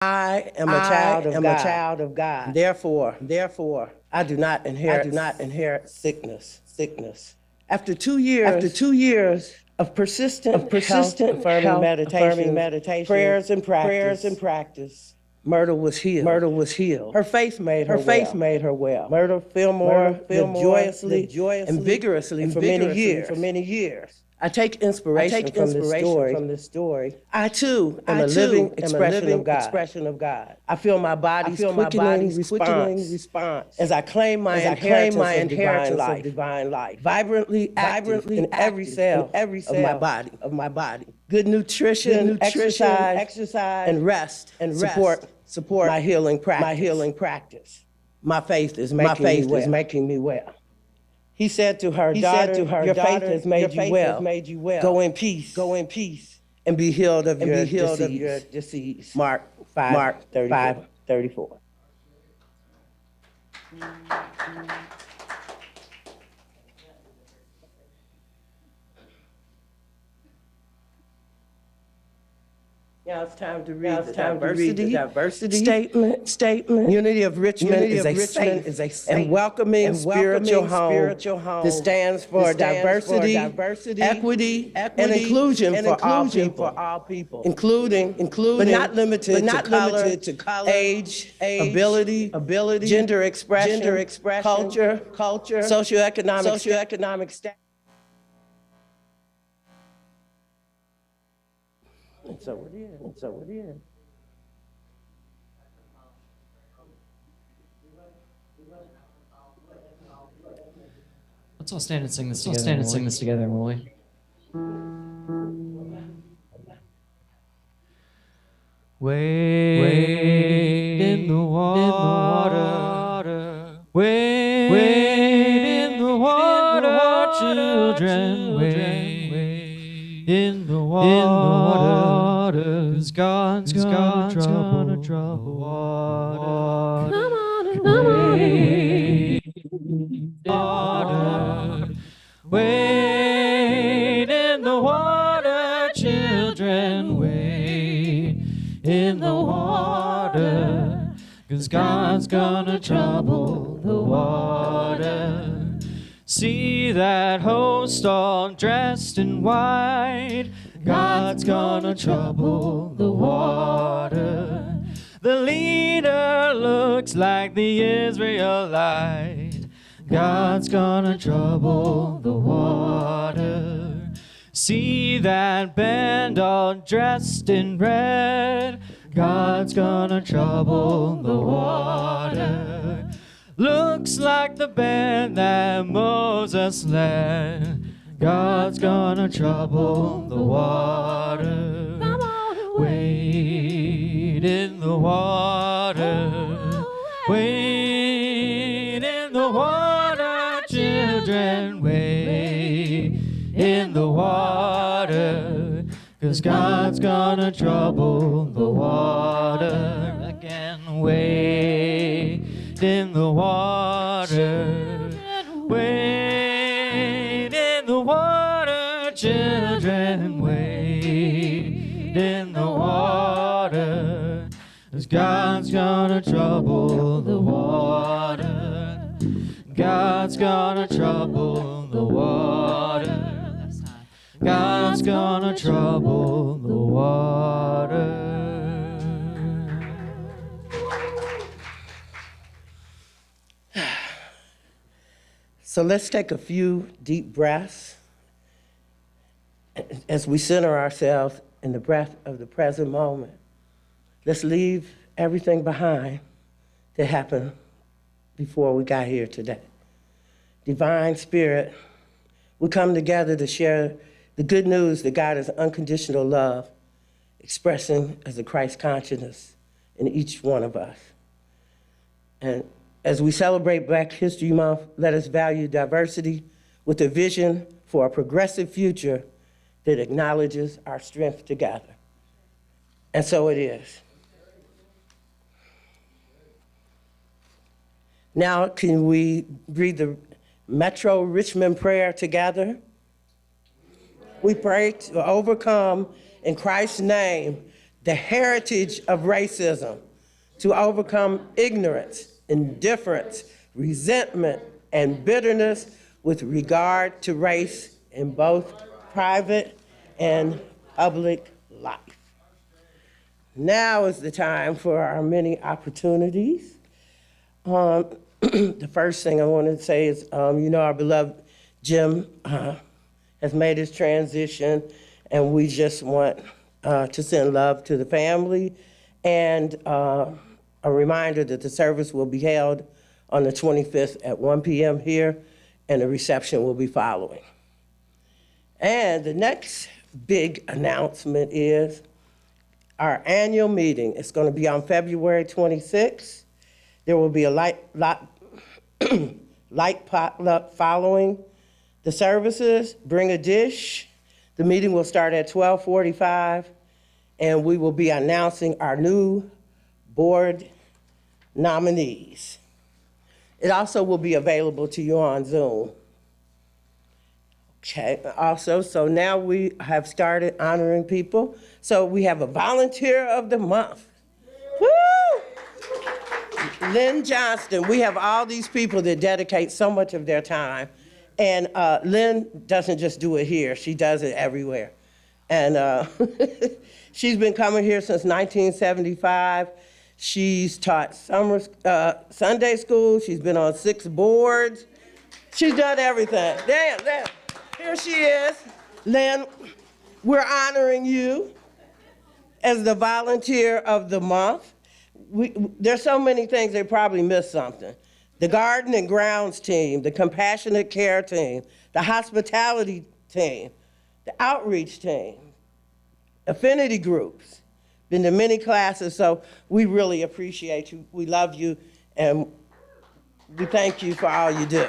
I am a child of God. Therefore, I do not inherit sickness. After 2 years of persistent affirming meditation, prayers and practice, Myrtle was healed. Her faith made her well. Myrtle Fillmore lived joyously and vigorously for many years. I take inspiration from this story. I too am a living expression of God. I feel my body's quickening response as I claim my inheritance of divine life. Vibrantly active in every cell of my body. Good nutrition, exercise, and rest support my healing practice. My faith is making me well. He said to her, daughter, your faith has made you well. Go in peace and be healed of your disease. Mark 5:34. Now it's time to read the diversity statement. Unity of Richmond is a safe and welcoming spiritual home that stands for diversity, equity, and inclusion for all people, including but not limited to color, age, ability, gender expression, culture, socioeconomic status. And so it is. Let's all stand and sing this together, will we? Wade in the water. Wade in the water, children. Wade in the water. 'Cause God's gonna trouble water. Come on and wade in the water. Wade in the water, children. Wade in the water. 'Cause God's gonna trouble the water. See that host all dressed in white. God's gonna trouble the water. The leader looks like the Israelite. God's gonna trouble the water. See that band all dressed in red. God's gonna trouble the water. Looks like the band that Moses led. God's gonna trouble the water. Wade in the water. Wade in the water, children. Wade in the water. 'Cause God's gonna trouble the water. Again, wade in the water. Wade in the water, children. Wade in the water. 'Cause God's gonna trouble the water. God's gonna trouble the water. God's gonna trouble the water. So let's take a few deep breaths as we center ourselves in the breath of the present moment. Let's leave everything behind that happened before we got here today. Divine Spirit, we come together to share the good news that God is unconditional love, expressing as a Christ consciousness in each one of us. And as we celebrate Black History Month, let us value diversity with a vision for a progressive future that acknowledges our strength together. And so it is. Now, can we read the Metro Richmond prayer together? We pray to overcome in Christ's name the heritage of racism, to overcome ignorance, indifference, resentment, and bitterness with regard to race in both private and public life. Now is the time for our many opportunities. The first thing I want to say is, our beloved Jim has made his transition, and we just want to send love to the family, and a reminder that the service will be held on the 25th at 1 p.m. here, and the reception will be following. And the next big announcement is our annual meeting. It's going to be on February 26th. There will be a light potluck following the services. Bring a dish. The meeting will start at 12:45, and we will be announcing our new board nominees. It also will be available to you on Zoom. Okay, also, so now we have started honoring people. So we have a volunteer of the month. Woo! Lynn Johnston. We have all these people that dedicate so much of their time. And Lynn doesn't just do it here, she does it everywhere. And she's been coming here since 1975. She's taught Sunday school. She's been on 6 boards. She's done everything. Damn. Here she is. Lynn, we're honoring you as the volunteer of the month. There's so many things, they probably missed something. The garden and grounds team, the compassionate care team, the hospitality team, the outreach team, affinity groups, been to many classes, so we really appreciate you. We love you, and we thank you for all you do.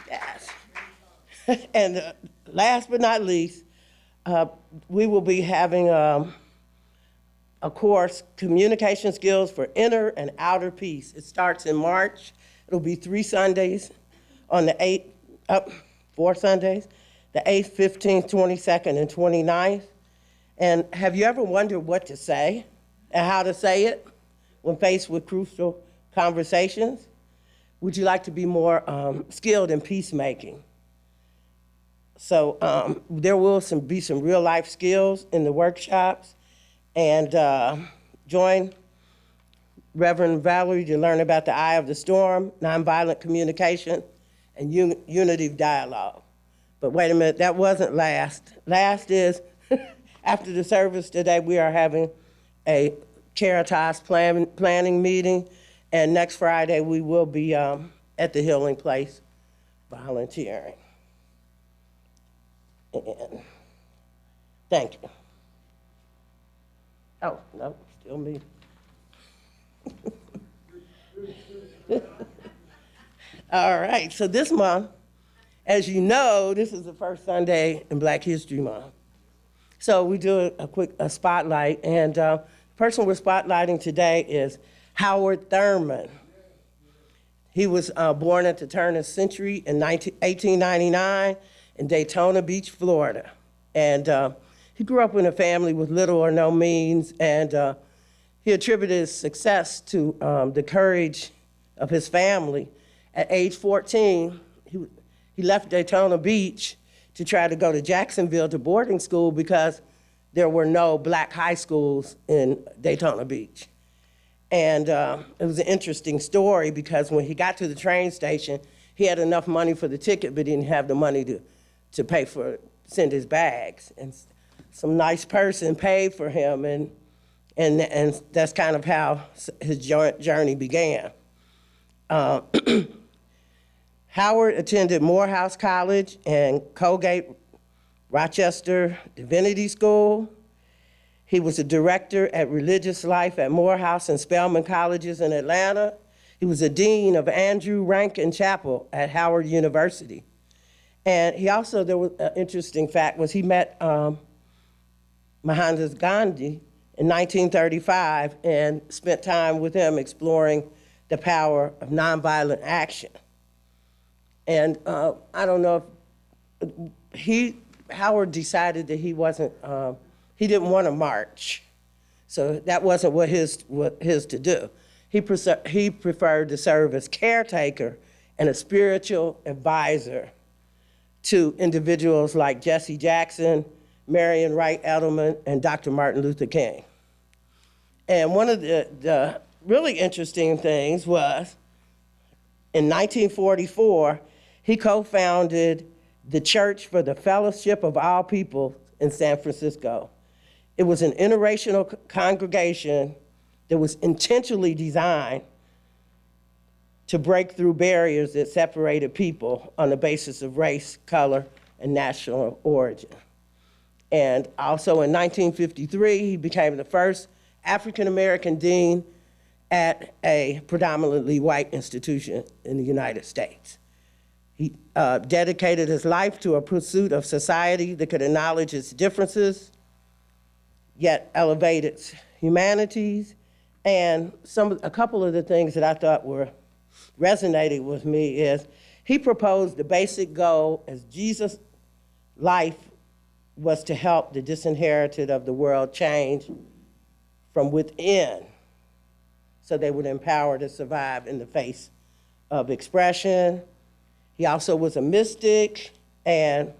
Yes. And last but not least, we will be having a course, Communication Skills for Inner and Outer Peace. It starts in March. It'll be 3 Sundays on the 4 Sundays, the 8th, 15th, 22nd, and 29th. And have you ever wondered what to say and how to say it when faced with crucial conversations? Would you like to be more skilled in peacemaking? So there will be some real life skills in the workshops, and join Reverend Valorie to learn about the eye of the storm, nonviolent communication, and unity dialogue. But wait a minute, that wasn't last. Last is, after the service today, we are having a Caritas planning meeting, and next Friday we will be at the Healing Place volunteering. And thank you. Oh, no, still me. All right, so this month, as you know, this is the first Sunday in Black History Month. So we do a quick spotlight, and the person we're spotlighting today is Howard Thurman. He was born at the turn of the century in 1899 in Daytona Beach, Florida. And he grew up in a family with little or no means, and he attributed his success to the courage of his family. At age 14, he left Daytona Beach to try to go to Jacksonville to boarding school because there were no black high schools in Daytona Beach. And it was an interesting story because when he got to the train station, he had enough money for the ticket, but he didn't have the money to pay for, send his bags. And some nice person paid for him, and that's kind of how his journey began. Howard attended Morehouse College and Colgate Rochester Divinity School. He was a director at Religious Life at Morehouse and Spelman Colleges in Atlanta. He was a dean of Andrew Rankin Chapel at Howard University. And he also, there was an interesting fact, was he met Mahatma Gandhi in 1935 and spent time with him exploring the power of nonviolent action. And I don't know if Howard decided that he wasn't He didn't want to march. So that wasn't what his to do. He preferred to serve as caretaker and a spiritual advisor to individuals like Jesse Jackson, Marion Wright Edelman, and Dr. Martin Luther King. And one of the really interesting things was, in 1944, he co-founded the Church for the Fellowship of All People in San Francisco. It was an interracial congregation that was intentionally designed to break through barriers that separated people on the basis of race, color, and national origin. And also in 1953, he became the first African-American dean at a predominantly white institution in the United States. He dedicated his life to a pursuit of society that could acknowledge its differences, yet elevate its humanities. And a couple of the things that I thought resonated with me is he proposed the basic goal as Jesus' life was to help the disinherited of the world change from within so they would empower to survive in the face of expression. He also was a mystic, and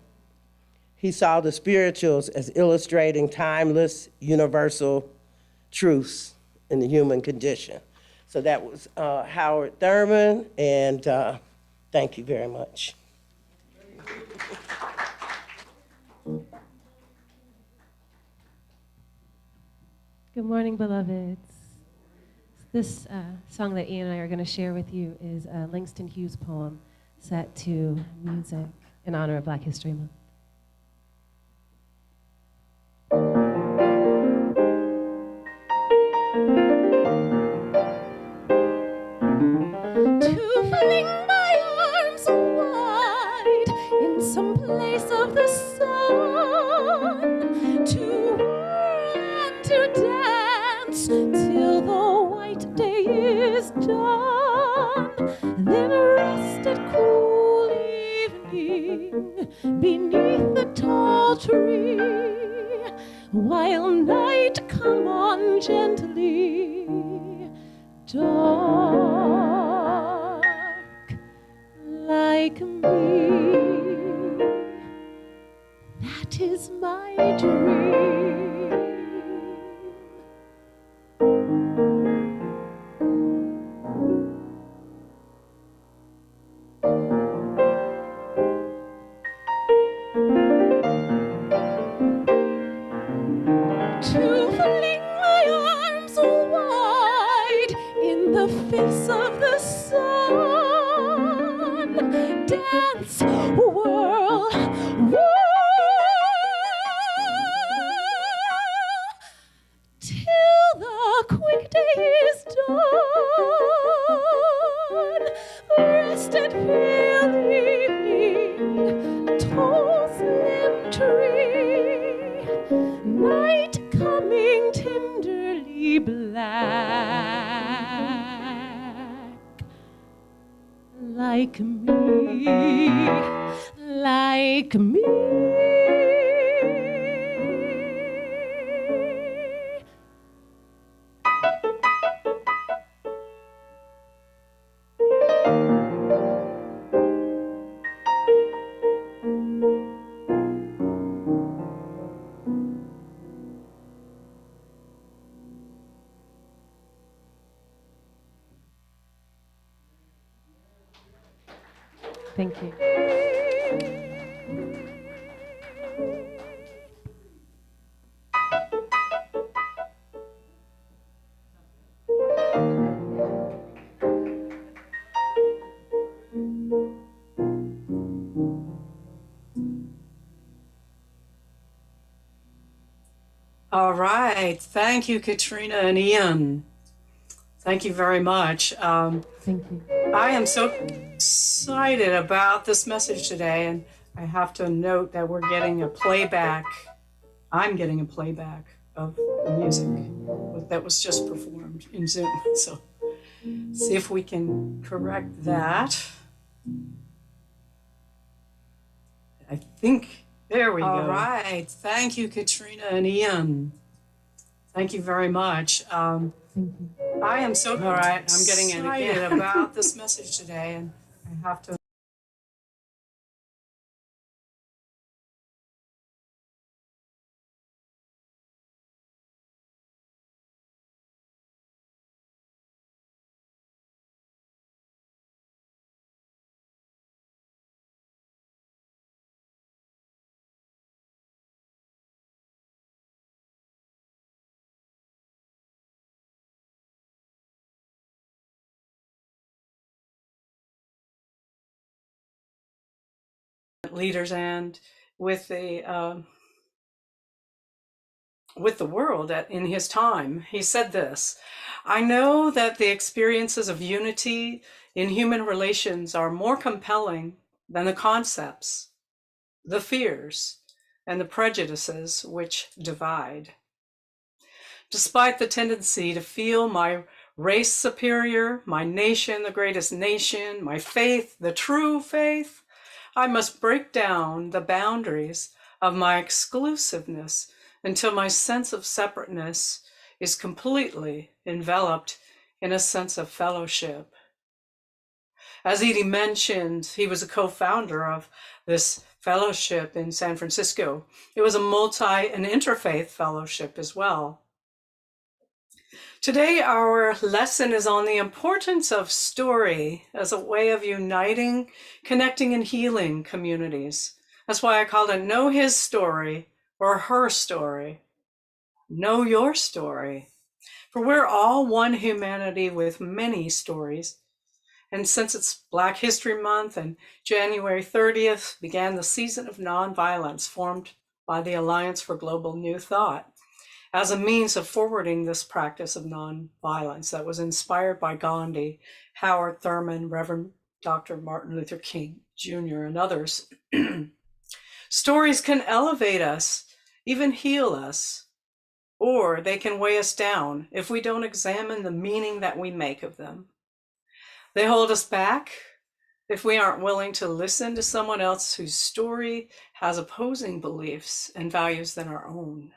he saw the spirituals as illustrating timeless, universal truths in the human condition. So that was Howard Thurman, and thank you very much. Good morning, beloveds. This song that Ian and I are going to share with you is a Langston Hughes poem set to music in honor of Black History Month. To fling my arms wide in some place of the sun, to whirl and to dance till the white day is done, then rest at cool evening beneath the tall tree, while night come on gently, dark like me. That is my dream. To fling my arms wide in the face of the sun, dance, whirl, till the quick day is done. Rest at pale evening, tall slim tree, night coming tenderly black, like me, like me. Thank you. All right. Thank you, Katrina and Ian. Thank you very much. Thank you. I am so excited about this message today, and I have to note that we're getting a playback. I'm getting a playback of the music that was just performed in Zoom. So see if we can correct that. I think There we go. All right. Thank you, Katrina and Ian. Thank you very much. Thank you. I am so all right. I'm getting excited about this message today, and I have to. Leaders and with the world in his time. He said this: I know that the experiences of unity in human relations are more compelling than the concepts, the fears, and the prejudices which divide. Despite the tendency to feel my race superior, my nation the greatest nation, my faith the true faith, I must break down the boundaries of my exclusiveness until my sense of separateness is completely enveloped in a sense of fellowship. As Edie mentioned, he was a co-founder of this fellowship in San Francisco. It was an interfaith fellowship as well. Today, our lesson is on the importance of story as a way of uniting, connecting, and healing communities. That's why I called it Know His Story or Her Story. Know your story. For we're all one humanity with many stories. And since it's Black History Month and January 30th began the season of nonviolence formed by the Alliance for Global New Thought, as a means of forwarding this practice of nonviolence that was inspired by Gandhi, Howard Thurman, Reverend Dr. Martin Luther King Jr., and others. Stories can elevate us, even heal us, or they can weigh us down if we don't examine the meaning that we make of them. They hold us back if we aren't willing to listen to someone else whose story has opposing beliefs and values than our own.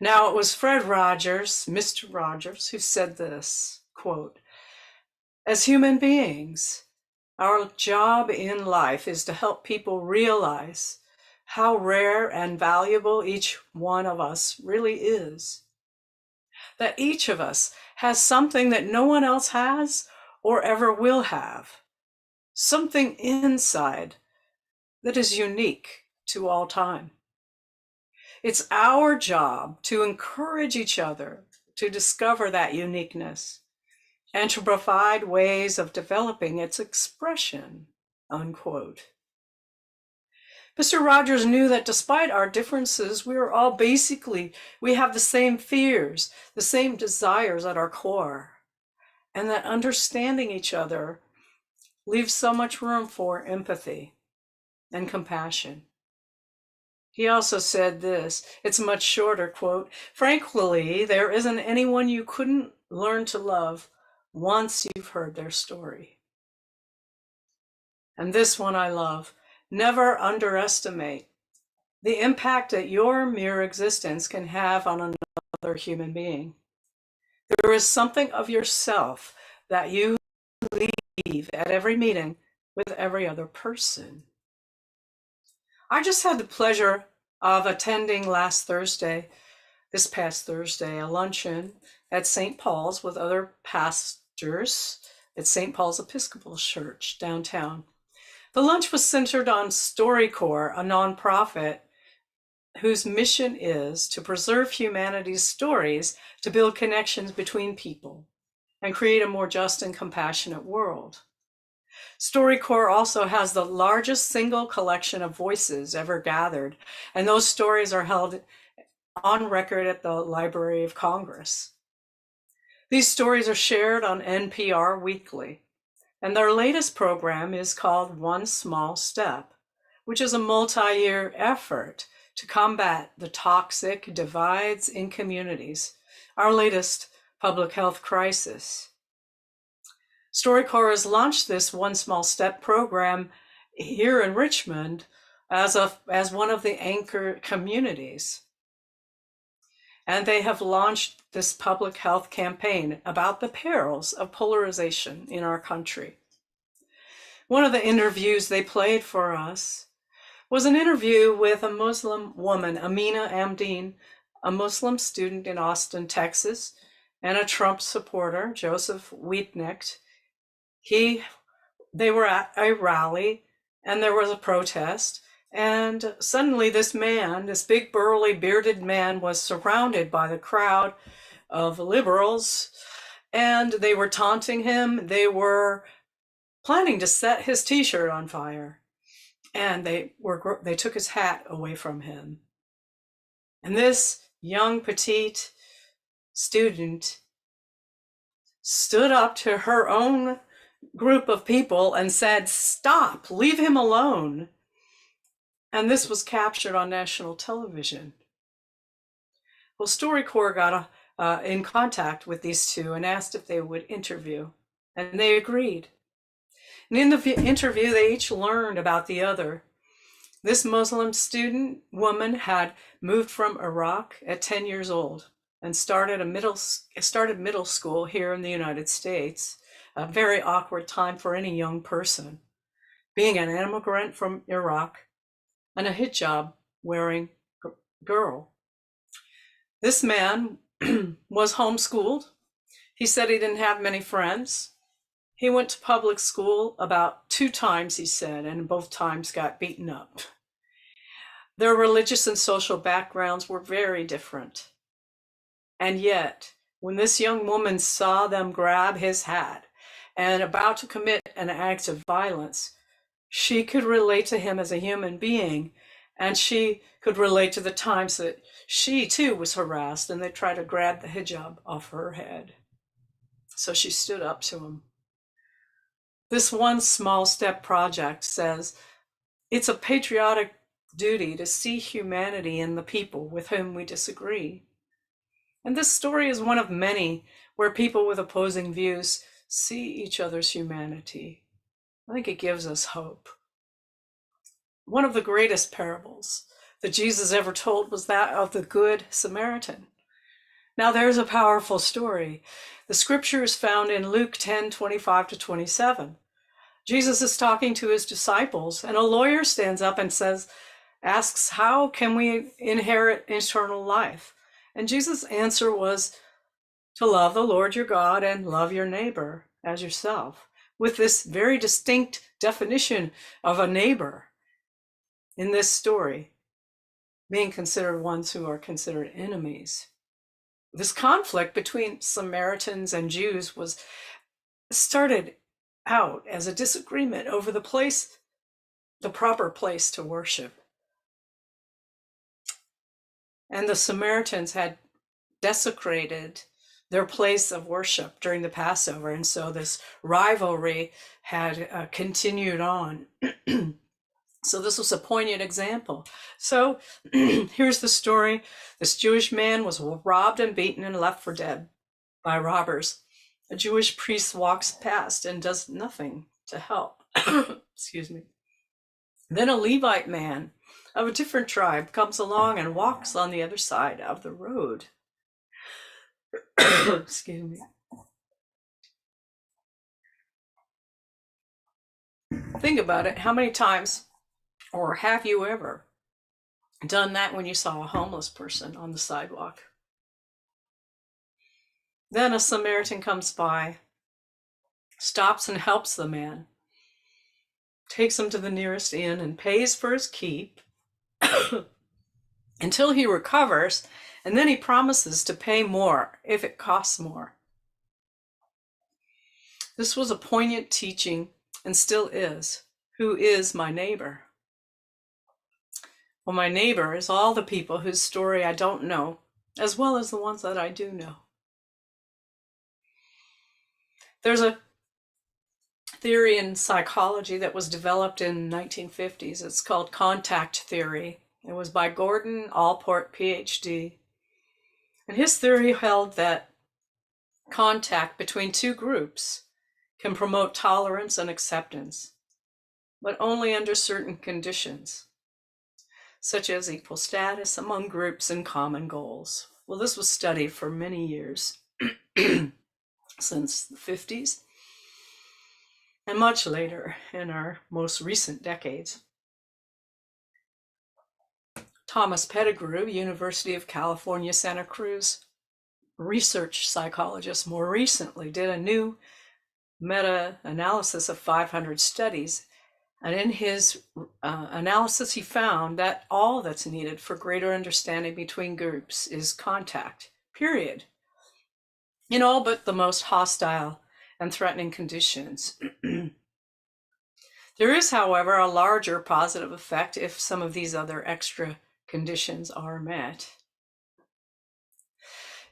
Now, it was Fred Rogers, Mr. Rogers, who said this, quote, as human beings, our job in life is to help people realize how rare and valuable each one of us really is. That each of us has something that no one else has or ever will have. Something inside that is unique to all time. It's our job to encourage each other to discover that uniqueness and to provide ways of developing its expression, unquote. Mr. Rogers knew that despite our differences, we have the same fears, the same desires at our core, and that understanding each other leaves so much room for empathy and compassion. He also said this, it's a much shorter quote, frankly, there isn't anyone you couldn't learn to love once you've heard their story. And this one I love, never underestimate the impact that your mere existence can have on another human being. There is something of yourself that you leave at every meeting with every other person. I just had the pleasure of attending this past Thursday, a luncheon at St. Paul's with other pastors at St. Paul's Episcopal Church downtown. The lunch was centered on StoryCorps, a nonprofit whose mission is to preserve humanity's stories to build connections between people and create a more just and compassionate world. StoryCorps also has the largest single collection of voices ever gathered, and those stories are held on record at the Library of Congress. These stories are shared on NPR weekly, and their latest program is called One Small Step, which is a multi-year effort to combat the toxic divides in communities, our latest public health crisis. StoryCorps has launched this One Small Step program here in Richmond as one of the anchor communities. And they have launched this public health campaign about the perils of polarization in our country. One of the interviews they played for us was an interview with a Muslim woman, Amina Amdeen, a Muslim student in Austin, Texas, and a Trump supporter, Joseph Wiedenecht. They were at a rally and there was a protest, and suddenly this man, this big burly bearded man, was surrounded by the crowd of liberals, and they were taunting him. They were planning to set his t-shirt on fire, and they took his hat away from him. And this young petite student stood up to her own group of people and said, "Stop, leave him alone." And this was captured on national television. Well, StoryCorps got in contact with these two and asked if they would interview, and they agreed. And in the interview, they each learned about the other. This Muslim student woman had moved from Iraq at 10 years old and started middle school here in the United States. A very awkward time for any young person, being an immigrant from Iraq and a hijab wearing girl. This man was homeschooled. He said he didn't have many friends. He went to public school about 2 times, he said, and both times got beaten up. Their religious and social backgrounds were very different. And yet, when this young woman saw them grab his hat and about to commit an act of violence, she could relate to him as a human being, and she could relate to the times that she too was harassed and they tried to grab the hijab off her head. So she stood up to him. This One Small Step project says it's a patriotic duty to see humanity in the people with whom we disagree. And this story is one of many where people with opposing views see each other's humanity. I think it gives us hope. One of the greatest parables that Jesus ever told was that of the Good Samaritan. Now there's a powerful story. The scripture is found in Luke 10:25-27. Jesus is talking to his disciples, and a lawyer stands up and asks, "How can we inherit eternal life?" And Jesus' answer was to love the Lord your God and love your neighbor as yourself, with this very distinct definition of a neighbor in this story being considered ones who are considered enemies. This conflict between Samaritans and Jews started out as a disagreement over the proper place to worship. And the Samaritans had desecrated their place of worship during the Passover. And so this rivalry had continued on. So this was a poignant example. So here's the story. This Jewish man was robbed and beaten and left for dead by robbers. A Jewish priest walks past and does nothing to help. Excuse me. Then a Levite man of a different tribe comes along and walks on the other side of the road. Excuse me. Think about it. How many times, or have you ever done that when you saw a homeless person on the sidewalk? Then a Samaritan comes by, stops and helps the man, takes him to the nearest inn and pays for his keep until he recovers, and then he promises to pay more if it costs more. This was a poignant teaching and still is. Who is my neighbor? Well, my neighbor is all the people whose story I don't know, as well as the ones that I do know. There's a theory in psychology that was developed in the 1950s. It's called contact theory. It was by Gordon Allport, PhD. And his theory held that contact between two groups can promote tolerance and acceptance, but only under certain conditions. such as equal status among groups and common goals. Well, this was studied for many years, since the 50s, and much later in our most recent decades. Thomas Pettigrew, University of California, Santa Cruz, research psychologist, more recently did a new meta-analysis of 500 studies. And in his analysis, he found that all that's needed for greater understanding between groups is contact, period, in all but the most hostile and threatening conditions. There is, however, a larger positive effect if some of these other extra conditions are met.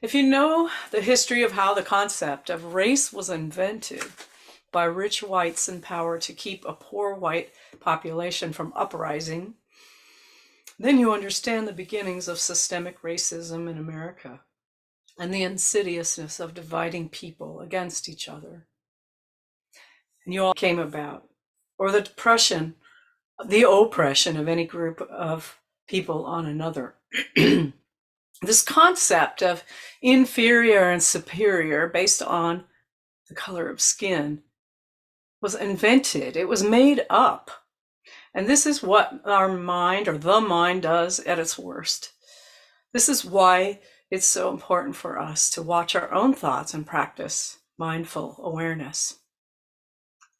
If you know the history of how the concept of race was invented by rich whites in power to keep a poor white population from uprising, then you understand the beginnings of systemic racism in America and the insidiousness of dividing people against each other. And you all came about, or the oppression of any group of people on another. This concept of inferior and superior based on the color of skin was invented. It was made up. And this is what our mind, or the mind, does at its worst. This is why it's so important for us to watch our own thoughts and practice mindful awareness.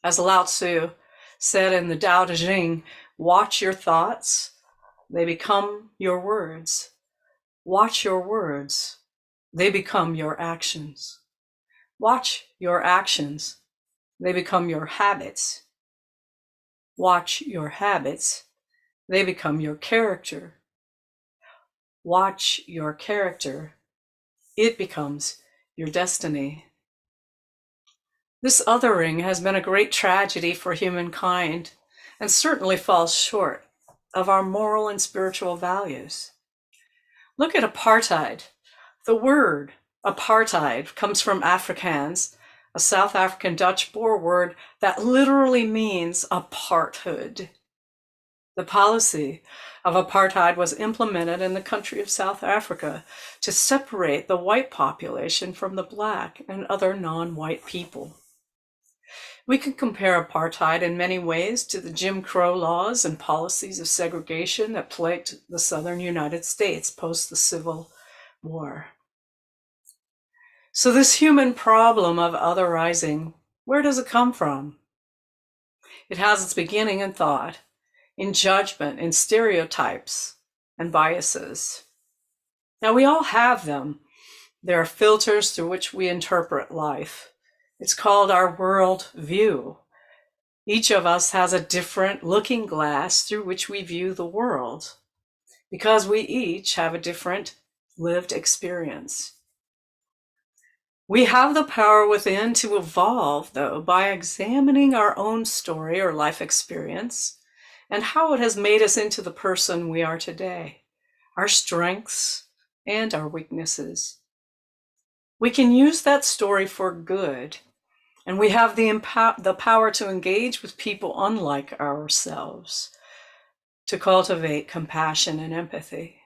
As Lao Tzu said in the Tao Te Ching, watch your thoughts, they become your words. Watch your words, they become your actions. Watch your actions, they become your habits. Watch your habits, they become your character. Watch your character, it becomes your destiny. This othering has been a great tragedy for humankind and certainly falls short of our moral and spiritual values. Look at apartheid. The word apartheid comes from Afrikaans, a South African Dutch Boer word that literally means aparthood. The policy of apartheid was implemented in the country of South Africa to separate the white population from the black and other non-white people. We can compare apartheid in many ways to the Jim Crow laws and policies of segregation that plagued the southern United States post the Civil War. So this human problem of otherizing, where does it come from? It has its beginning in thought, in judgment, in stereotypes and biases. Now we all have them. There are filters through which we interpret life. It's called our world view. Each of us has a different looking glass through which we view the world, because we each have a different lived experience. We have the power within to evolve, though, by examining our own story or life experience and how it has made us into the person we are today, our strengths and our weaknesses. We can use that story for good, and we have the power to engage with people unlike ourselves, to cultivate compassion and empathy.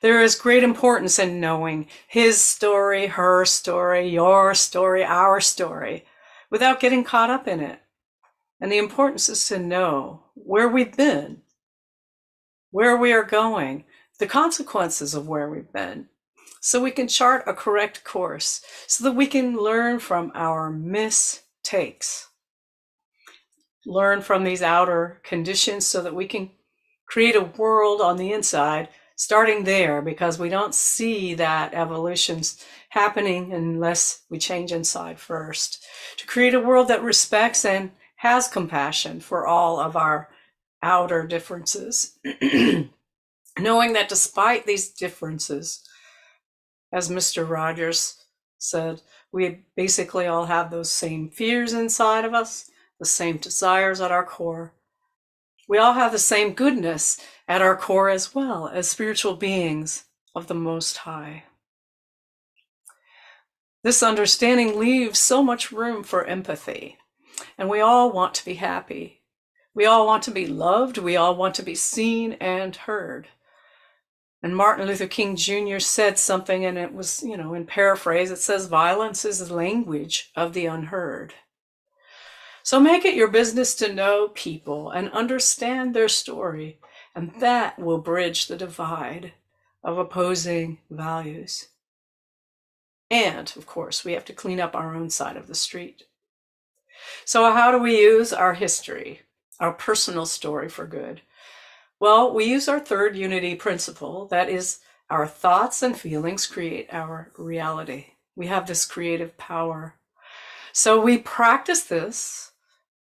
There is great importance in knowing his story, her story, your story, our story, without getting caught up in it. And the importance is to know where we've been, where we are going, the consequences of where we've been, so we can chart a correct course, so that we can learn from our mistakes, learn from these outer conditions so that we can create a world on the inside, starting there, because we don't see that evolution's happening unless we change inside first, to create a world that respects and has compassion for all of our outer differences, knowing that despite these differences, as Mr. Rogers said, we basically all have those same fears inside of us, the same desires at our core. We all have the same goodness at our core as well, as spiritual beings of the Most High. This understanding leaves so much room for empathy, and we all want to be happy. We all want to be loved. We all want to be seen and heard. And Martin Luther King Jr. said something, and it was, in paraphrase, it says, violence is the language of the unheard. So make it your business to know people and understand their story, and that will bridge the divide of opposing values. And, of course, we have to clean up our own side of the street. So how do we use our history, our personal story for good? Well, we use our third unity principle, that is, our thoughts and feelings create our reality. We have this creative power. So we practice this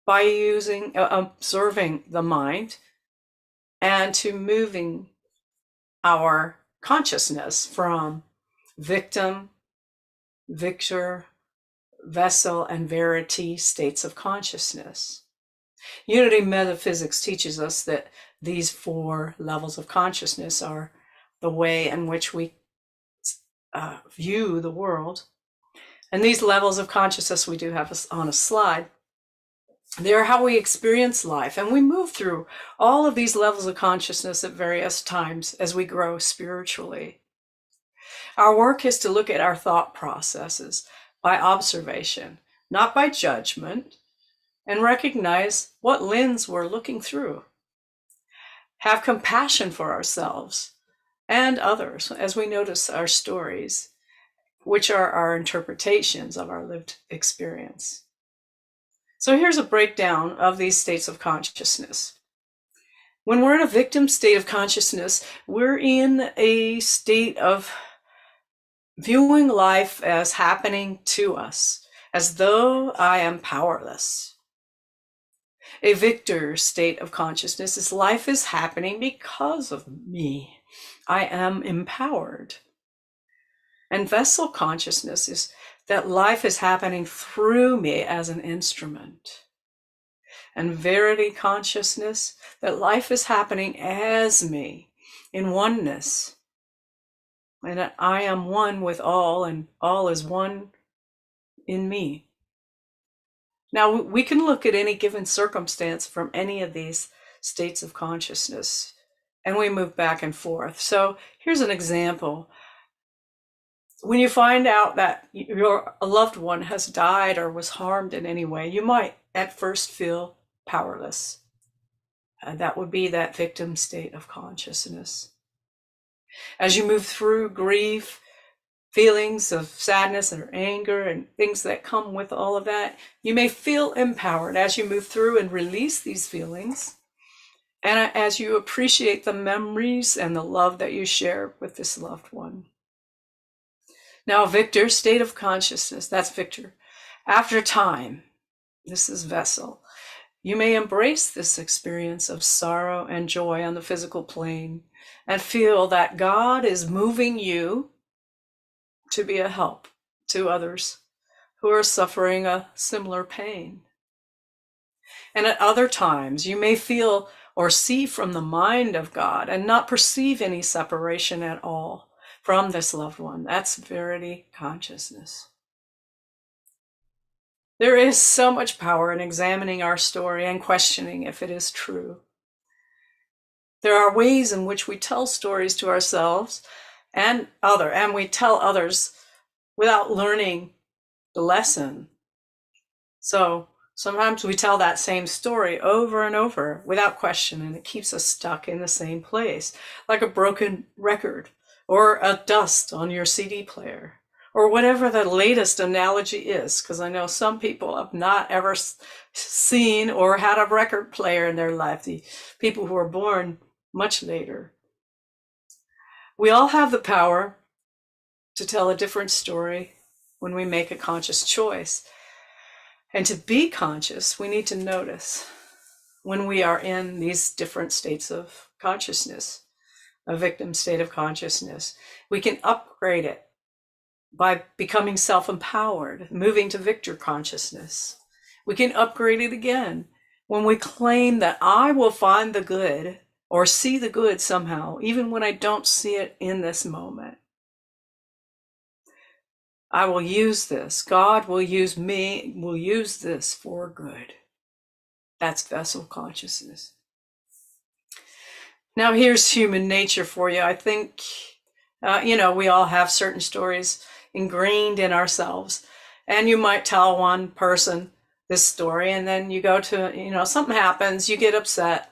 by observing the mind and to moving our consciousness from victim, victor, vessel, and verity states of consciousness. Unity metaphysics teaches us that these 4 levels of consciousness are the way in which we view the world. And these levels of consciousness we do have on a slide. They're how we experience life. And we move through all of these levels of consciousness at various times as we grow spiritually. Our work is to look at our thought processes by observation, not by judgment, and recognize what lens we're looking through. Have compassion for ourselves and others as we notice our stories, which are our interpretations of our lived experience. So here's a breakdown of these states of consciousness. When we're in a victim state of consciousness, we're in a state of viewing life as happening to us, as though I am powerless. A victor state of consciousness is life is happening because of me. I am empowered. And vessel consciousness is that life is happening through me as an instrument. And verity consciousness, that life is happening as me in oneness. And that I am one with all, and all is one in me. Now, we can look at any given circumstance from any of these states of consciousness, and we move back and forth. So here's an example. When you find out that your loved one has died or was harmed in any way, you might at first feel powerless. That would be that victim state of consciousness. As you move through grief, feelings of sadness or anger and things that come with all of that, you may feel empowered as you move through and release these feelings. And as you appreciate the memories and the love that you share with this loved one. Now, victor, state of consciousness, that's victor. After time, this is vessel. You may embrace this experience of sorrow and joy on the physical plane and feel that God is moving you to be a help to others who are suffering a similar pain. And at other times, you may feel or see from the mind of God and not perceive any separation at all from this loved one. That's verity consciousness. There is so much power in examining our story and questioning if it is true. There are ways in which we tell stories to ourselves and we tell others without learning the lesson. So sometimes we tell that same story over and over without question, and it keeps us stuck in the same place, like a broken record or a dust on your CD player, or whatever the latest analogy is, because I know some people have not ever seen or had a record player in their life, the people who were born much later. We all have the power to tell a different story when we make a conscious choice. And to be conscious, we need to notice when we are in these different states of consciousness, a victim state of consciousness. We can upgrade it by becoming self-empowered, moving to victor consciousness. We can upgrade it again when we claim that I will find the good or see the good somehow, even when I don't see it in this moment. I will use this. God will use me, will use this for good. That's vessel consciousness. Now here's human nature for you. I think, we all have certain stories ingrained in ourselves. And you might tell one person this story, and then you go to, something happens, you get upset,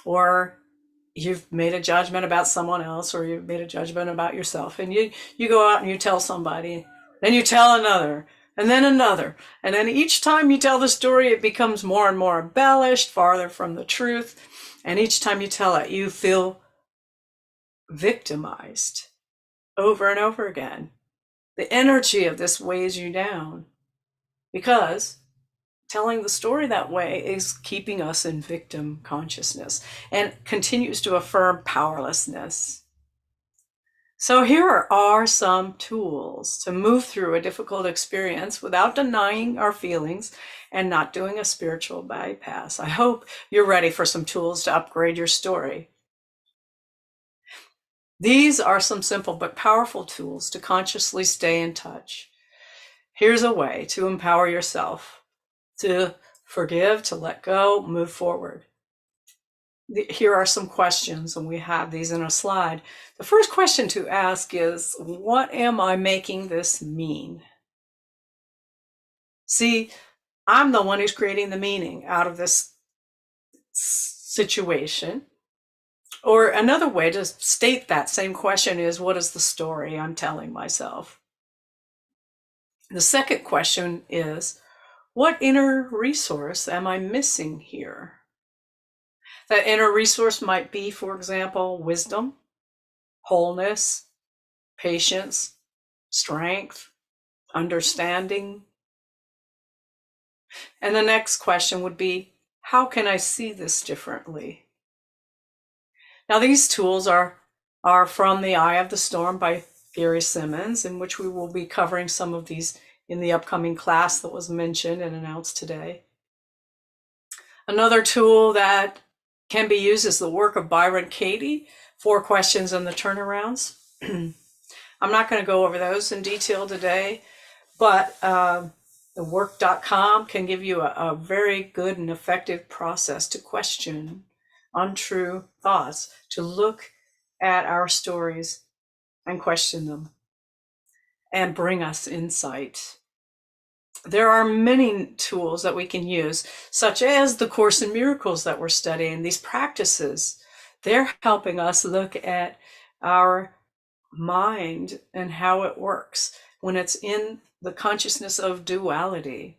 or you've made a judgment about someone else, or you've made a judgment about yourself, and you go out and you tell somebody, then you tell another, and then another. And then each time you tell the story, it becomes more and more embellished, farther from the truth. And each time you tell it, you feel victimized over and over again. The energy of this weighs you down because telling the story that way is keeping us in victim consciousness and continues to affirm powerlessness. So here are some tools to move through a difficult experience without denying our feelings and not doing a spiritual bypass. I hope you're ready for some tools to upgrade your story. These are some simple but powerful tools to consciously stay in touch. Here's a way to empower yourself to forgive, to let go, move forward. Here are some questions, and we have these in a slide. The first question to ask is, what am I making this mean? See, I'm the one who's creating the meaning out of this situation. Or another way to state that same question is, what is the story I'm telling myself? The second question is, what inner resource am I missing here? That inner resource might be, for example, wisdom, wholeness, patience, strength, understanding. And the next question would be, how can I see this differently? Now, these tools are from The Eye of the Storm by Gary Simmons, in which we will be covering some of these in the upcoming class that was mentioned and announced today. Another tool that can be used is the work of Byron Katie, 4 Questions and the Turnarounds. I'm not going to go over those in detail today, but thework.com can give you a very good and effective process to question untrue thoughts, to look at our stories and question them and bring us insight. There are many tools that we can use, such as the Course in Miracles that we're studying. These practices, they're helping us look at our mind and how it works when it's in the consciousness of duality.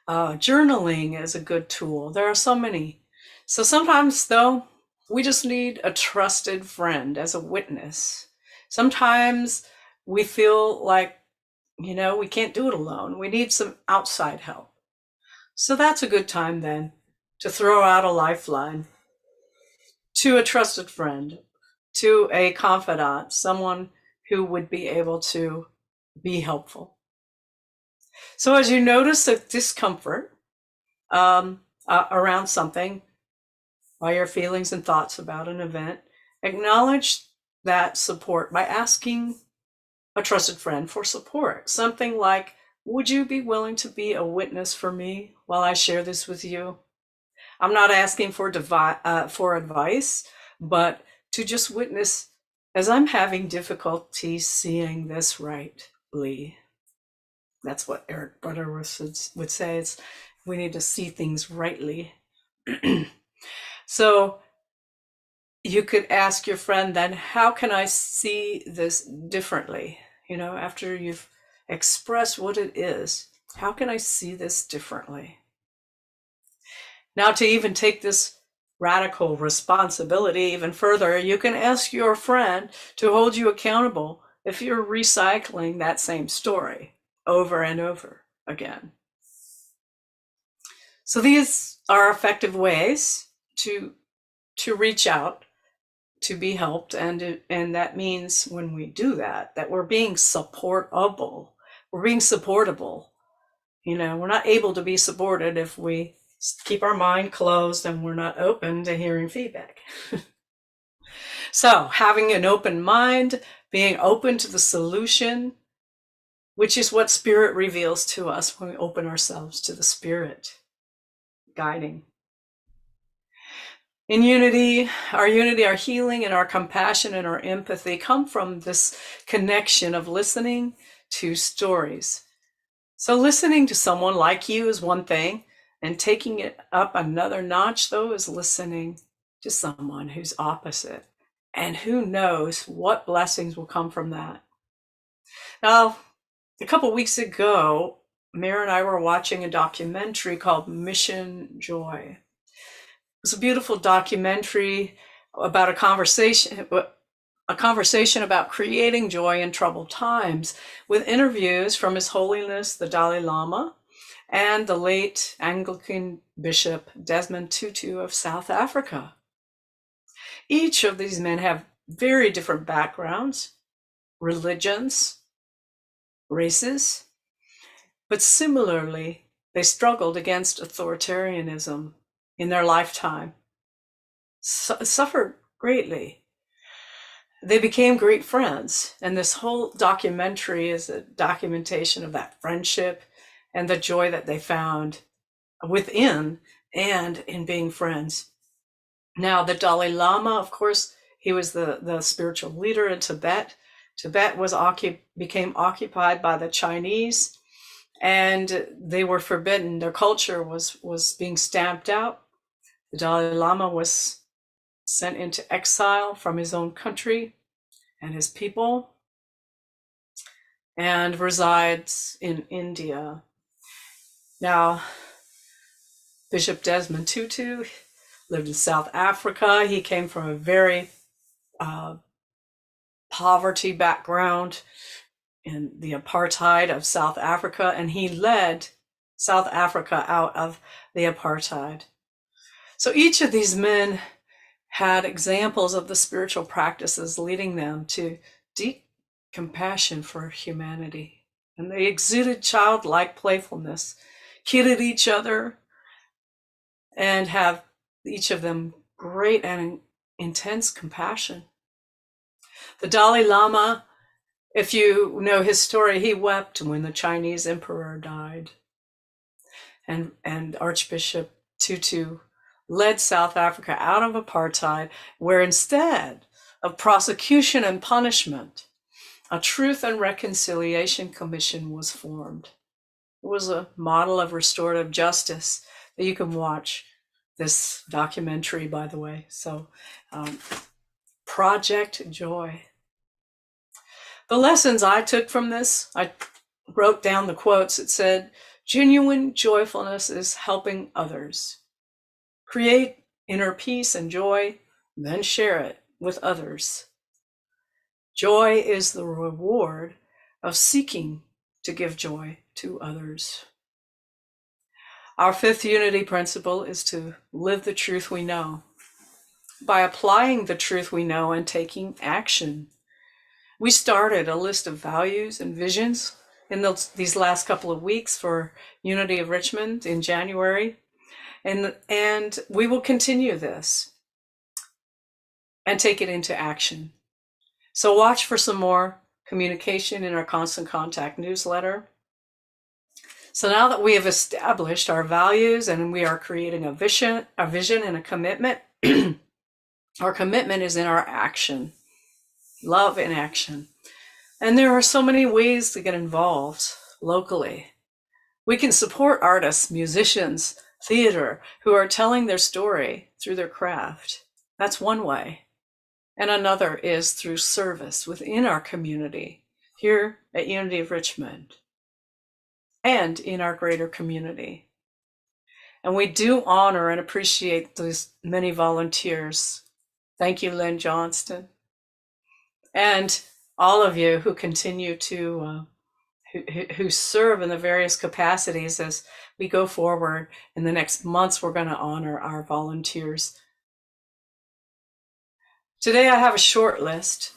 Journaling is a good tool. There are so many. So sometimes, though, we just need a trusted friend as a witness. Sometimes we feel like, we can't do it alone. We need some outside help. So that's a good time then to throw out a lifeline to a trusted friend, to a confidant, someone who would be able to be helpful. So as you notice a discomfort around something, by your feelings and thoughts about an event, acknowledge that support by asking a trusted friend for support. Something like, would you be willing to be a witness for me while I share this with you? I'm not asking for advice, but to just witness as I'm having difficulty seeing this rightly. That's what Eric Butterworth would say. We need to see things rightly. So you could ask your friend then, how can I see this differently? After you've expressed what it is, how can I see this differently? Now, to even take this radical responsibility even further, you can ask your friend to hold you accountable if you're recycling that same story over and over again. So these are effective ways to reach out, to be helped, and that means when we do that we're being supportable. We're being supportable. We're not able to be supported if we keep our mind closed and we're not open to hearing feedback. So having an open mind, being open to the solution, which is what Spirit reveals to us when we open ourselves to the Spirit. guiding. In unity, our healing and our compassion and our empathy come from this connection of listening to stories. So listening to someone like you is one thing, and taking it up another notch, though, is listening to someone who's opposite. And who knows what blessings will come from that. Now, a couple weeks ago, Mary and I were watching a documentary called Mission Joy. It was a beautiful documentary about a conversation about creating joy in troubled times, with interviews from His Holiness the Dalai Lama and the late Anglican Bishop Desmond Tutu of South Africa. Each of these men have very different backgrounds, religions, races, but similarly, they struggled against authoritarianism in their lifetime, suffered greatly. They became great friends, and this whole documentary is a documentation of that friendship and the joy that they found within and in being friends. Now, the Dalai Lama, of course, he was the spiritual leader in Tibet. Tibet became occupied by the Chinese, and they were forbidden. Their culture was being stamped out. The Dalai Lama was sent into exile from his own country and his people, and resides in India. Now, Bishop Desmond Tutu lived in South Africa. He came from a very poverty background in the apartheid of South Africa, and he led South Africa out of the apartheid. So each of these men had examples of the spiritual practices leading them to deep compassion for humanity. And they exuded childlike playfulness, kidded each other, and have each of them great and intense compassion. The Dalai Lama, if you know his story, he wept when the Chinese emperor died. And Archbishop Tutu led South Africa out of apartheid, where instead of prosecution and punishment, a Truth and Reconciliation Commission was formed. It was a model of restorative justice that you can watch this documentary, by the way. So, Project Joy. The lessons I took from this, I wrote down the quotes. It said, genuine joyfulness is helping others. Create inner peace and joy, then share it with others. Joy is the reward of seeking to give joy to others. Our fifth unity principle is to live the truth we know by applying the truth we know and taking action. We started a list of values and visions in these last couple of weeks for Unity of Richmond in January. And we will continue this and take it into action. So watch for some more communication in our Constant Contact newsletter. So now that we have established our values and we are creating a vision and a commitment, our commitment is in our action. Love in action. And there are so many ways to get involved locally. We can support artists, musicians, theater who are telling their story through their craft. That's one way. And another is through service within our community here at Unity of Richmond and in our greater community. And we do honor and appreciate those many volunteers. Thank you, Lynn Johnston. And all of you who continue to, who serve in the various capacities as we go forward. In the next months, we're going to honor our volunteers. Today, I have a short list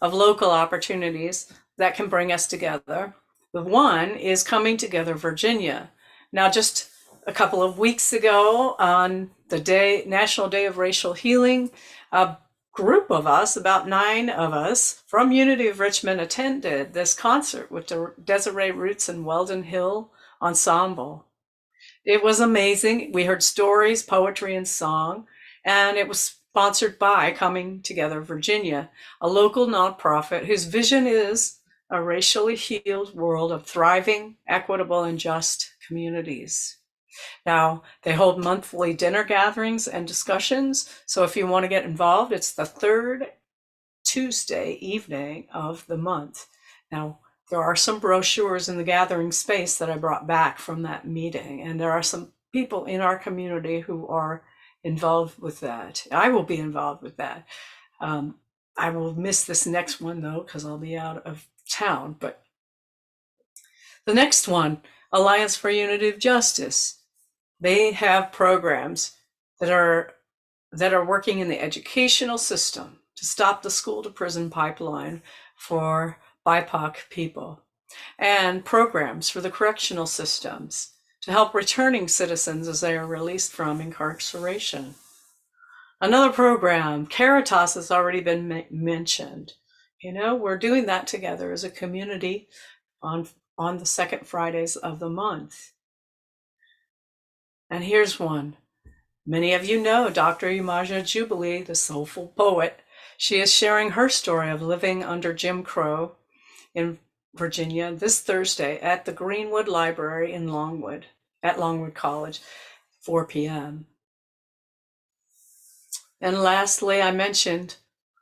of local opportunities that can bring us together. The one is Coming Together Virginia. Now, just a couple of weeks ago on the National Day of Racial Healing, a group of us, about 9 of us from Unity of Richmond, attended this concert with the Desiree Roots and Weldon Hill Ensemble. It was amazing. We heard stories, poetry, and song, and it was sponsored by Coming Together Virginia, a local nonprofit whose vision is a racially healed world of thriving, equitable, and just communities. Now, they hold monthly dinner gatherings and discussions. So if you want to get involved, it's the third Tuesday evening of the month. Now, there are some brochures in the gathering space that I brought back from that meeting, and there are some people in our community who are involved with that. I will be involved with that. I will miss this next one though, because I'll be out of town. But the next one, Alliance for Unity of Justice, they have programs that are working in the educational system to stop the school to prison pipeline for BIPOC people, and programs for the correctional systems to help returning citizens as they are released from incarceration. Another program, Caritas, has already been mentioned. You know, we're doing that together as a community on the second Fridays of the month. And here's one. Many of you know Dr. Umaja Jubilee, the soulful poet. She is sharing her story of living under Jim Crow in Virginia this Thursday at the Greenwood Library in Longwood, at Longwood College, 4 p.m. And lastly, I mentioned,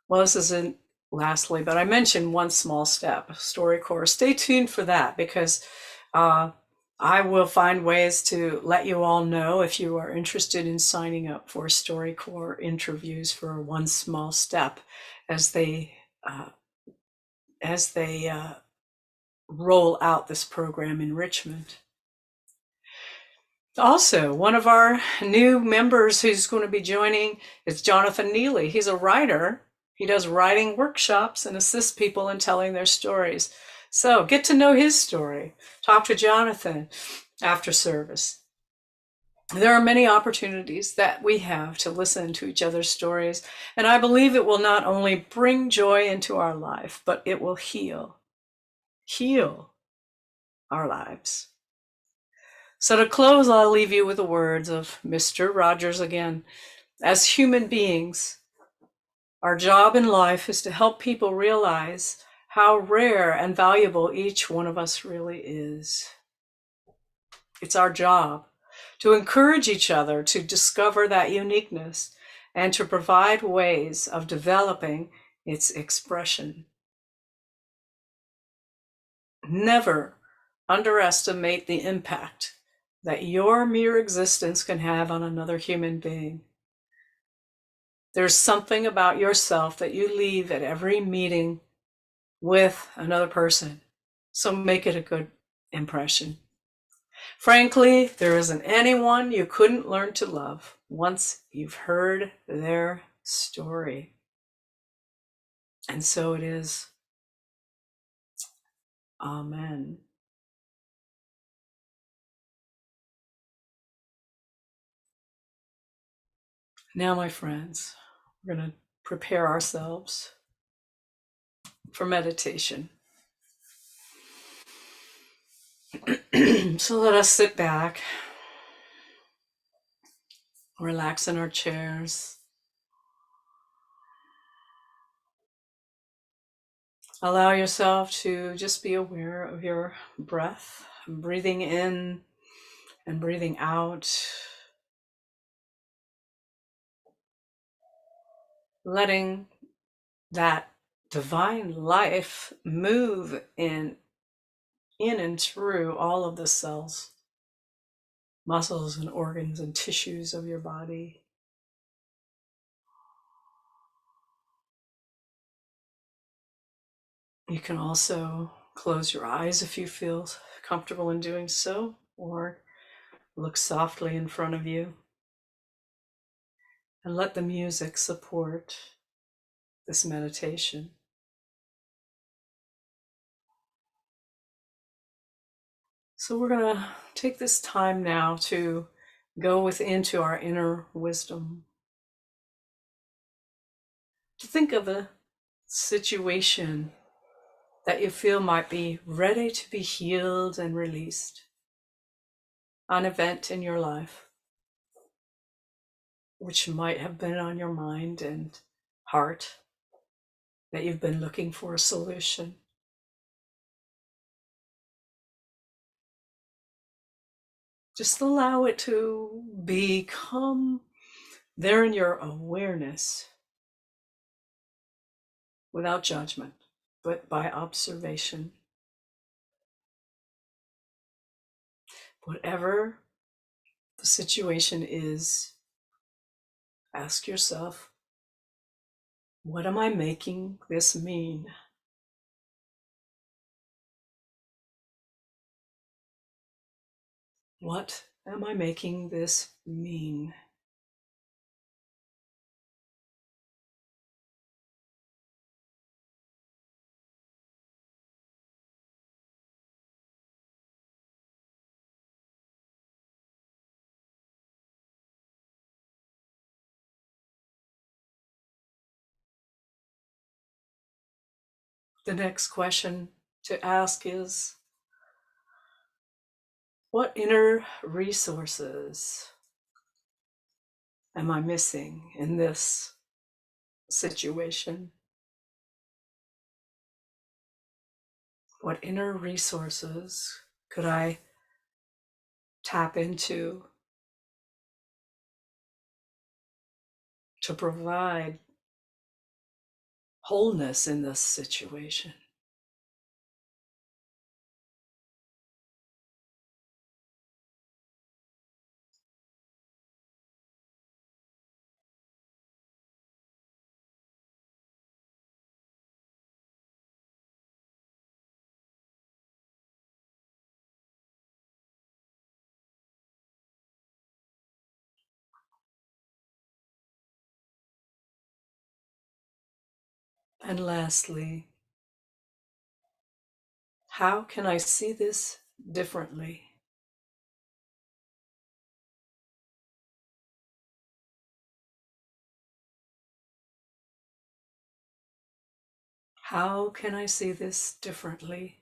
well, this isn't lastly, but I mentioned One Small Step, StoryCorps. Stay tuned for that, because I will find ways to let you all know if you are interested in signing up for StoryCorps interviews for One Small Step as they roll out this program in Richmond. Also, one of our new members who's going to be joining is Jonathan Neely. He's a writer. He does writing workshops and assists people in telling their stories. So get to know his story. Talk to Jonathan after service. There are many opportunities that we have to listen to each other's stories, and I believe it will not only bring joy into our life, but it will heal our lives. So to close, I'll leave you with the words of Mr. Rogers again. As human beings, our job in life is to help people realize how rare and valuable each one of us really is. It's our job to encourage each other to discover that uniqueness and to provide ways of developing its expression. Never underestimate the impact that your mere existence can have on another human being. There's something about yourself that you leave at every meeting with another person, so make it a good impression. Frankly, there isn't anyone you couldn't learn to love once you've heard their story. And so it is. Amen. Now, my friends, we're going to prepare ourselves for meditation. So let us sit back, relax in our chairs. Allow yourself to just be aware of your breath, breathing in and breathing out. Letting that divine life move in and through all of the cells, muscles and organs and tissues of your body. You can also close your eyes if you feel comfortable in doing so, or look softly in front of you and let the music support this meditation. So we're going to take this time now to go within to our inner wisdom, to think of a situation that you feel might be ready to be healed and released. an event in your life which might have been on your mind and heart that you've been looking for a solution. Just allow it to become there in your awareness without judgment, but by observation. Whatever the situation is, ask yourself, what am I making this mean? What am I making this mean? The next question to ask is, what inner resources am I missing in this situation? What inner resources could I tap into to provide wholeness in this situation? And lastly, how can I see this differently? How can I see this differently?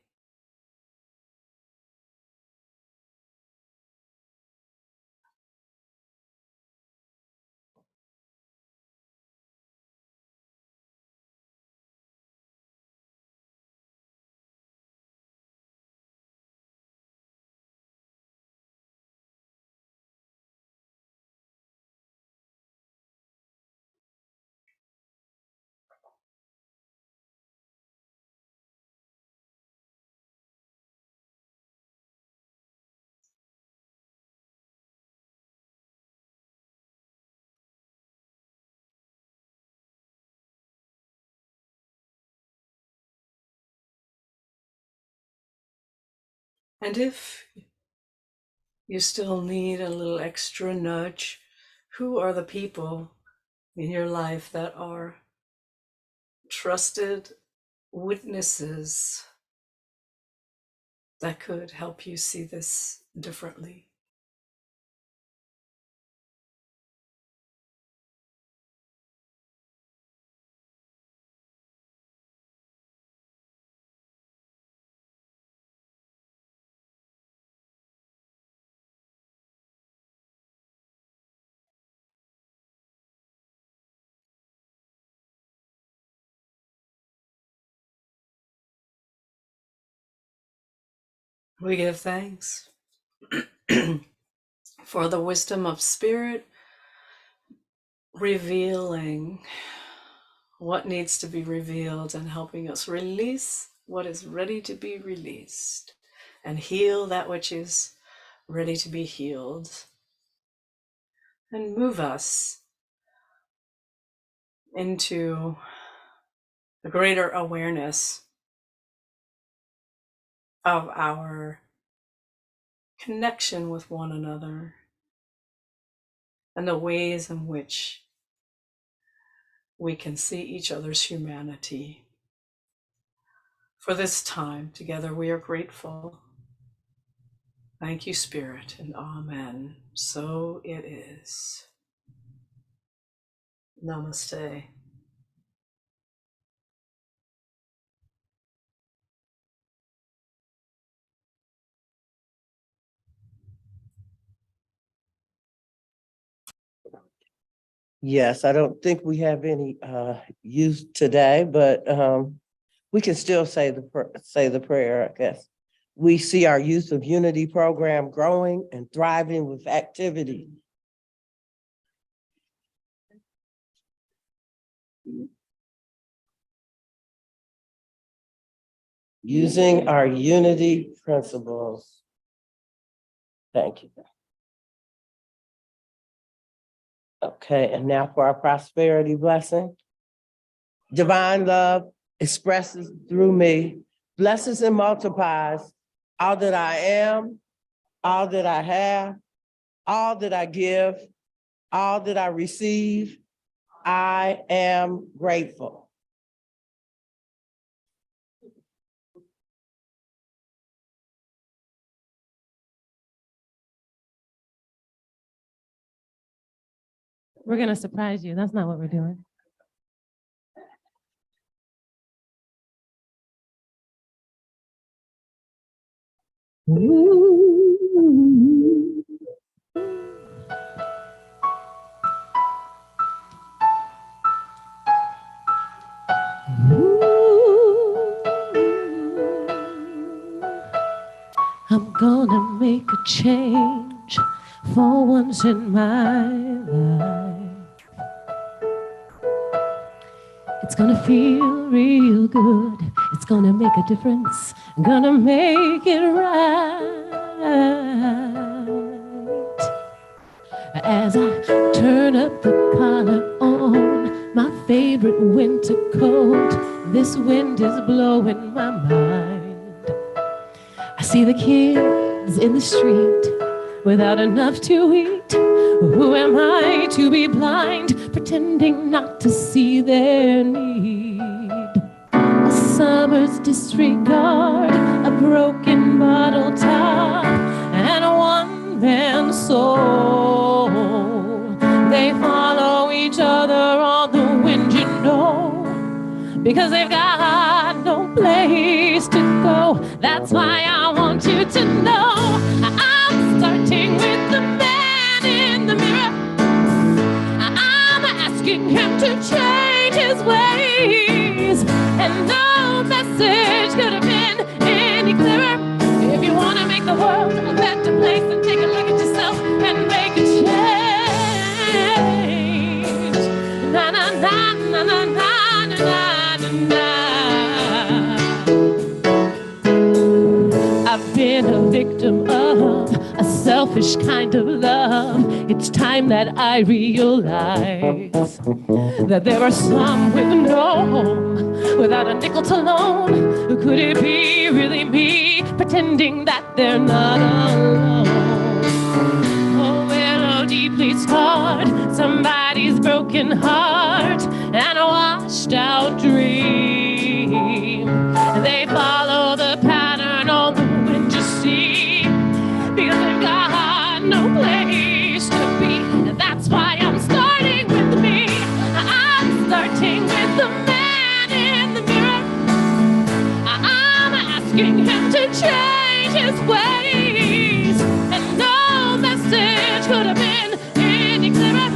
And if you still need a little extra nudge, who are the people in your life that are trusted witnesses that could help you see this differently? We give thanks for the wisdom of Spirit revealing what needs to be revealed and helping us release what is ready to be released and heal that which is ready to be healed, and move us into a greater awareness of our connection with one another and the ways in which we can see each other's humanity. For this time together, we are grateful. Thank you, Spirit, and amen. So it is. Namaste. Yes, I don't think we have any youth today, but we can still say the prayer, I guess. We see our Youth of Unity program growing and thriving with activity. Using our unity principles. Thank you. Okay, and now for our prosperity blessing. Divine love expresses through me, blesses and multiplies all that I am, all that I have, all that I give, all that I receive. I am grateful. We're going to surprise you. That's not what we're doing. I'm gonna make a change for once in my life. It's gonna feel real good. It's gonna make a difference. I'm gonna make it right. As I turn up the collar on my favorite winter coat, this wind is blowing my mind. I see the kids in the street without enough to eat. Who am I to be blind, pretending not to see their need? A summer's disregard, a broken bottle top, and a one-man soul. They follow each other on the wind, you know, because they've got no place to go. That's why I want you to know I'm starting with the man in the mirror. I'm asking him to change his ways, and no message could have been any clearer. If you want to make the world a better place, then take a look at yourself and make a change. Na na na na na na na na. I've been a victim of a selfish kind of love. It's time that I realize that there are some with no home, without a nickel to loan. Could it be really me, pretending that they're not alone? Oh, well, deeply scarred, somebody's broken heart, and a washed out dream. They follow the pattern on the wind, you see, because they've got no place to be. And that's why I'm starting with me. I'm starting with the man in the mirror. I'm asking him to change his ways, and no message could have been any clearer.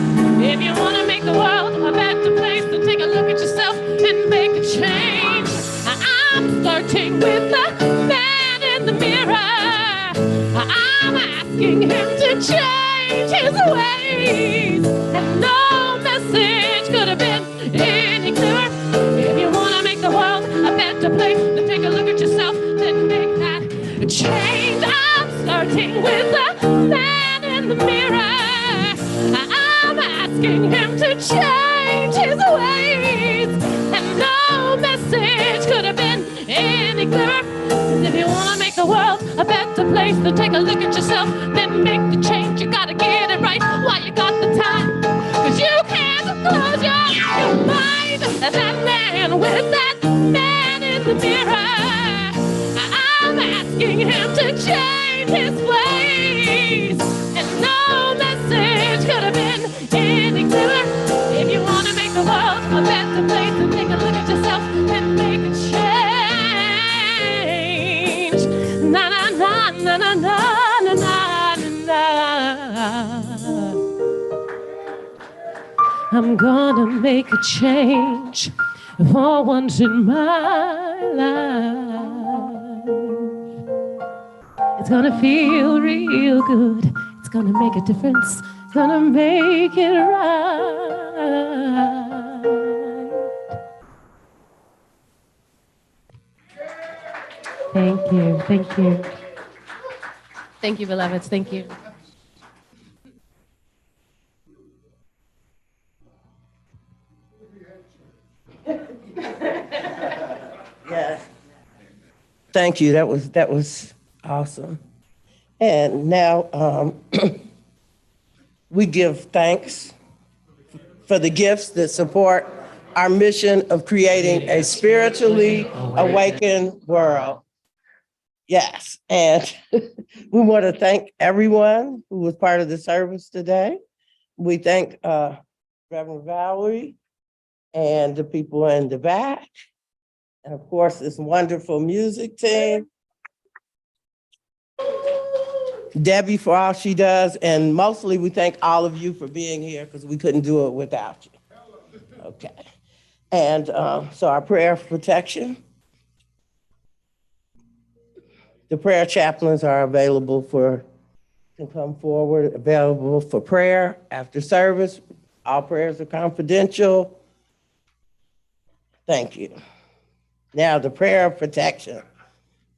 If you want to make the world a better place, then take a look at yourself and make a change. I'm starting with the man in the mirror. I'm asking him to change his ways, and no message could have been any clearer. If you want to make the world a better place, then take a look at yourself and make that change. I'm starting with the man in the mirror. I'm asking him to change his ways, and no message could have been any clearer. 'Cause if you want to make the world a better place, then take a look at yourself, then make the change. You gotta get it right while you got the time, 'cause you can't close your mind. That man with that man in the mirror, I'm asking him to change his ways, and no message could have been any clearer. If you want to make the world a better place, then take a look at yourself and make a change. Na na na na na na na na na. I'm gonna make a change for once in my life. It's gonna feel real good. It's gonna make a difference. It's gonna make it right. Thank you, thank you. Thank you, beloveds, thank you. Yes. Thank you. That was awesome. And now we give thanks for the gifts that support our mission of creating a spiritually awakened world. Yes, and we want to thank everyone who was part of the service today. We thank Reverend Valorie and the people in the back, and of course, this wonderful music team. Debbie for all she does, and mostly we thank all of you for being here because we couldn't do it without you. Okay, and so our prayer of protection. The prayer chaplains are available to come forward, available for prayer after service. All prayers are confidential. Thank you. Now the prayer of protection.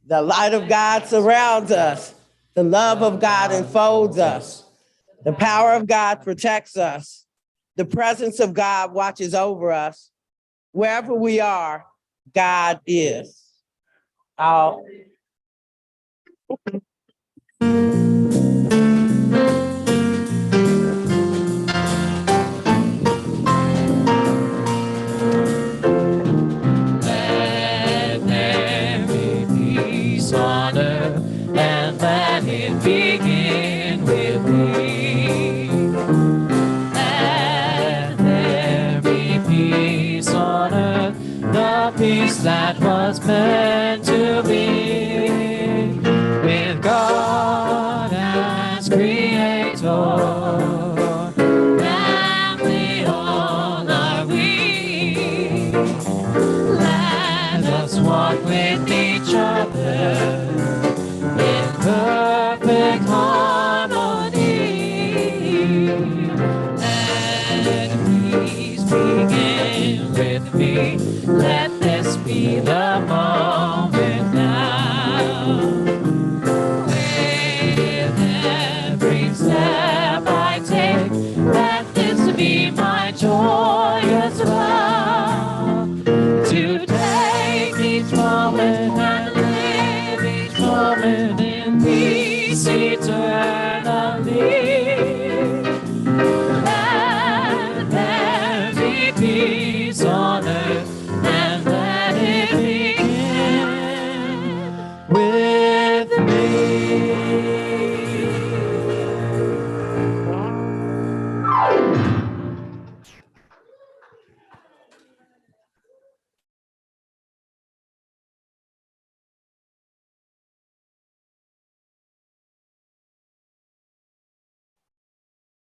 The light of God surrounds us. The love of God enfolds us. The power of God protects us. The presence of God watches over us. Wherever we are, God is. All. Let there be peace on earth, and let it begin with me. Let there be peace on earth, the peace that was meant to be, with God as creator. Walk with each other in perfect harmony. Let peace begin with me. Let this be the moment now. With every step I take, let this be my joyous vow. To take each moment and live each moment in peace eternal.